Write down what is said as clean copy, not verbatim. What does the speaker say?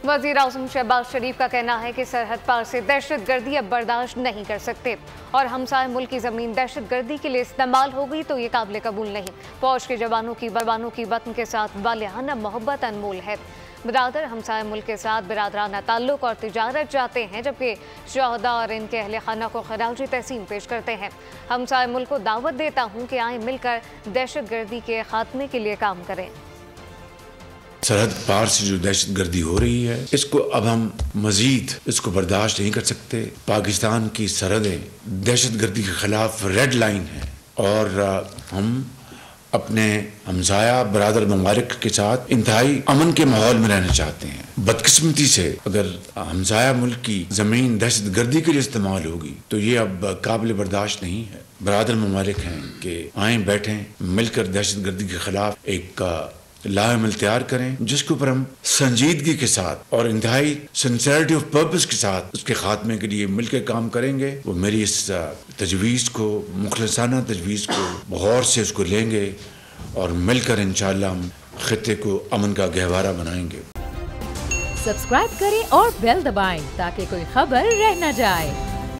वज़ीर आज़म शहबाज शरीफ का कहना है कि सरहद पार से दहशतगर्दी अब बर्दाश्त नहीं कर सकते और हमसाय मुल्क की ज़मीन दहशतगर्दी के लिए इस्तेमाल हो गई तो ये काबिल कबूल नहीं। फौज के जवानों की वतन के साथ वालिहाना मोहब्बत अनमोल है। बिरादर हमसाय मुल्क के साथ बिरादराना ताल्लुक और तिजारत चाहते हैं, जबकि शहदा और इनके अहले खाना को खराजी तहसीन पेश करते हैं। हमसाय मुल्क को दावत देता हूँ कि आए मिलकर दहशतगर्दी के खात्मे के लिए काम करें। सरहद पार से जो दहशतगर्दी हो रही है, इसको अब हम मजीद इसको बर्दाश्त नहीं कर सकते। पाकिस्तान की सरहदें दहशतगर्दी के खिलाफ रेड लाइन है और हम अपने हमसाया बरादर ममालिक के साथ इंतहाई अमन के माहौल में रहना चाहते हैं। बदकिस्मती से अगर हमसाया मुल्क की जमीन दहशतगर्दी के लिए इस्तेमाल होगी तो ये अब काबिल बर्दाश्त नहीं है। बरादर ममालिक हैं कि आए बैठें, मिलकर दहशतगर्दी के खिलाफ एक लाअमल तैयार करें, जिसके ऊपर हम संजीदगी के साथ और इंतहाई सिंसियरिटी ऑफ पर्पस के साथ उसके खात्मे के लिए मिलकर काम करेंगे। वो मेरी इस तजवीज़ को, मुखलसाना तजवीज़ को गौर से उसको लेंगे और मिलकर इंशाअल्लाह हम खित्ते को अमन का गहवारा बनाएंगे। सब्सक्राइब करें और बेल दबाएं ताकि कोई खबर रह न जाए।